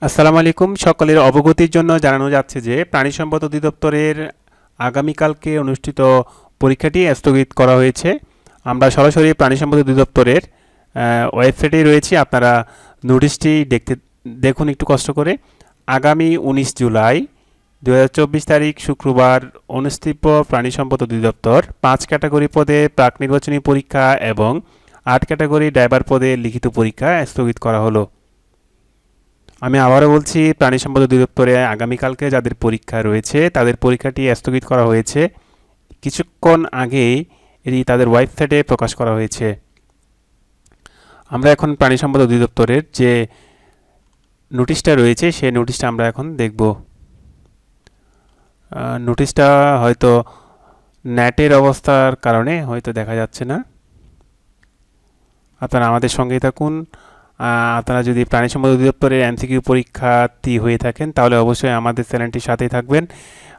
আসসালামু আলাইকুম। সকলের অবগতির জন্য জানানো যাচ্ছে যে প্রাণী সম্পদ অধিদপ্তরের আগামীকালকে অনুষ্ঠিত পরীক্ষাটি স্থগিত করা হয়েছে। আমরা সরাসরি প্রাণী সম্পদ অধিদপ্তরের ওয়েবসাইটে রয়েছি। আপনারা নোটিশটি দেখুন একটু কষ্ট করে। আগামী 19 জুলাই 2024 তারিখ শুক্রবার অনুষ্ঠিত প্রাণী সম্পদ অধিদপ্তর 5 ক্যাটাগরি পদে প্রাক নির্বাচনী পরীক্ষা এবং 8 ক্যাটাগরি ড্রাইভার পদে লিখিত পরীক্ষা স্থগিত করা হলো। আমি আবারও বলছি, প্রাণী সম্পদ অধিদপ্তরে আগামীকালকে যাদের পরীক্ষা রয়েছে তাদের পরীক্ষাটি স্থগিত করা হয়েছে। কিছুক্ষণ আগেই এটি তাদের ওয়েবসাইটে প্রকাশ করা হয়েছে। আমরা এখন প্রাণী সম্পদ অধিদপ্তরের যে নোটিশটা রয়েছে সেই নোটিশটা আমরা এখন দেখব। নোটিশটা হয়তো নেটের অবস্থার কারণে হয়তো দেখা যাচ্ছে না। আপনারা আমাদের সঙ্গেই থাকুন। আপনারা যদি প্রাণী সম্পদ অধিদপ্তরের এমসিকিউ পরীক্ষার্থী হয়ে থাকেন তাহলে অবশ্যই আমাদের চ্যানেলটির সাথেই থাকবেন।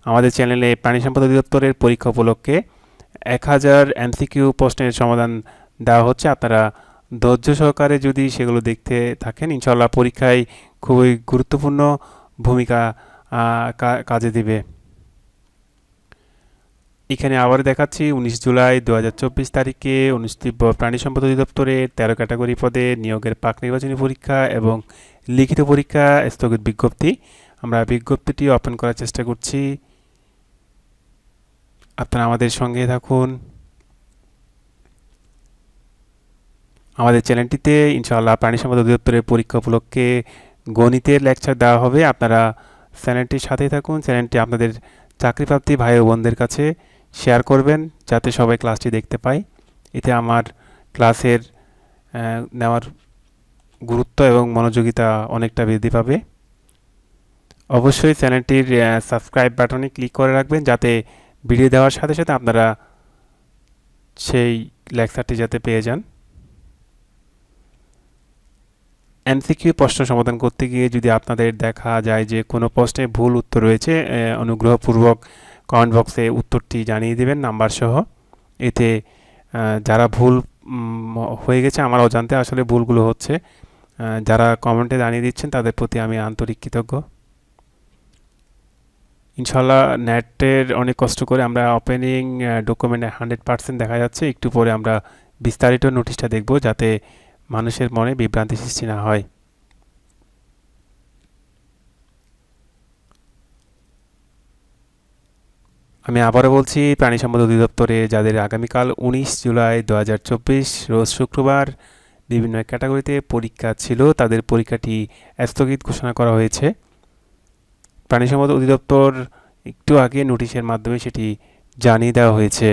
আমাদের চ্যানেলে প্রাণী সম্পদ অধিদপ্তরের পরীক্ষা উপলক্ষে 1000 এমসিকিউ প্রশ্নের সমাধান দেওয়া হচ্ছে। আপনারা ধৈর্য সহকারে যদি সেগুলো দেখতে থাকেন, ইনশাআল্লাহ পরীক্ষায় খুবই গুরুত্বপূর্ণ ভূমিকা কাজে দিবে। এখানে আবার দেখাচ্ছি 19 জুলাই 2024 তারিখে অনুষ্ঠিত প্রাণী সম্পদ অধিদপ্তরের 13 ক্যাটাগরি পদে নিয়োগের প্রাক নির্বাচনী পরীক্ষা এবং লিখিত পরীক্ষা স্থগিত বিজ্ঞপ্তি। আমরা বিজ্ঞপ্তিটি ওপেন করার চেষ্টা করছি। আপনারা আমাদের সঙ্গে থাকুন। আমাদের চ্যানেলটিতে ইনশাআল্লাহ প্রাণী সম্পদ অধিদপ্তরের পরীক্ষা উপলক্ষে গণিতের লেকচার দেওয়া হবে। আপনারা চ্যানেলটির সাথেই থাকুন। চ্যানেলটি আপনাদের চাকরিপ্রার্থী ভাই ও বোনদের কাছে শেয়ার করবেন যাতে সবাই ক্লাসটি দেখতে পায়। এতে আমার ক্লাসের নেওয়ার গুরুত্ব এবং মনোযোগিতা অনেকটা বৃদ্ধি পাবে। অবশ্যই চ্যানেলটির সাবস্ক্রাইব বাটনে ক্লিক করে রাখবেন যাতে ভিডিও দেওয়ার সাথে সাথে আপনারা সেই লেকচারটি যাতে পেয়ে যান। এমসিকিউ প্রশ্ন সমাধান করতে গিয়ে যদি আপনাদের দেখা যায় যে কোনো প্রশ্নে ভুল উত্তর রয়েছে, অনুগ্রহপূর্বক কমেন্ট বক্সে উত্তরটি জানিয়ে দেবেন নাম্বার সহ। এতে যারা ভুল হয়ে গেছে আমার অজান্তে আসলে ভুলগুলো হচ্ছে, যারা কমেন্টে জানিয়ে দিচ্ছেন তাদের প্রতি আমি আন্তরিক কৃতজ্ঞ। ইনশাল্লাহ নেটের অনেক কষ্ট করে আমরা ওপেনিং ডকুমেন্টে 100% দেখা যাচ্ছে। একটু পরে আমরা বিস্তারিত নোটিশটা দেখব যাতে মানুষের মনে বিভ্রান্তি সৃষ্টি না হয়। আমি আবারও বলছি, প্রাণী সম্পদ অধিদপ্তরে যাদের আগামীকাল 19 জুলাই 2024 রোজ শুক্রবার বিভিন্ন ক্যাটাগরিতে পরীক্ষা ছিল তাদের পরীক্ষাটি স্থগিত ঘোষণা করা হয়েছে। প্রাণী সম্পদ অধিদপ্তর একটু আগে নোটিশের মাধ্যমে সেটি জানিয়ে দেওয়া হয়েছে।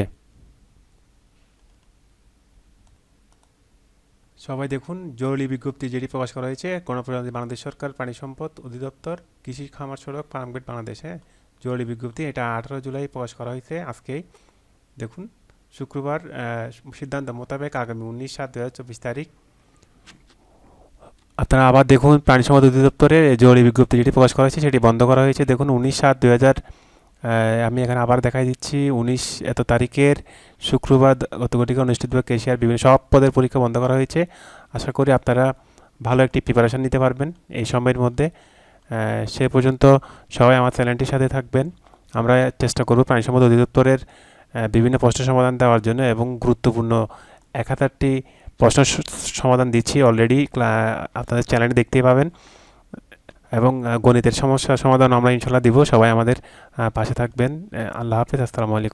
সবাই দেখুন, জরুরি বিজ্ঞপ্তি যেটি প্রকাশ করা হয়েছে গণপ্রজাতন্ত্রী বাংলাদেশ সরকার প্রাণী সম্পদ অধিদপ্তর কৃষি খামার সড়ক ফার্মগেট বাংলাদেশে জরুরি বিজ্ঞপ্তি, এটা 18 জুলাই প্রকাশ করা হয়েছে আজকেই। দেখুন শুক্রবার সিদ্ধান্ত মোতাবেক আগামী 19/7/2024 তারিখ। আপনারা আবার দেখুন প্রাণী সম্পদ অধিদপ্তরের জরুরি বিজ্ঞপ্তি যেটি প্রকাশ করা হয়েছে সেটি বন্ধ করা হয়েছে। দেখুন 19/7/2000, আমি এখানে আবার দেখাই দিচ্ছি 19 এত তারিখের শুক্রবার গত ঘটিকা অনুষ্ঠিত কেশিয়ার বিভিন্ন সব পদের পরীক্ষা বন্ধ করা হয়েছে। আশা করি আপনারা ভালো একটি প্রিপারেশান নিতে পারবেন এই সময়ের মধ্যে। সে পর্যন্ত সবাই আমার চ্যানেলটির সাথে থাকবেন। আমরা চেষ্টা করব প্রাণী সম্পদ অধিদপ্তরের বিভিন্ন প্রশ্নের সমাধান দেওয়ার জন্য এবং গুরুত্বপূর্ণ 1000টি প্রশ্ন সমাধান দিচ্ছি অলরেডি, আপনাদের চ্যানেলে দেখতেই পাবেন। এবং গণিতের সমস্যার সমাধান আমরা ইনশাল্লাহ দিব। সবাই আমাদের পাশে থাকবেন। আল্লাহ হাফেজ, আসসালামু আলাইকুম।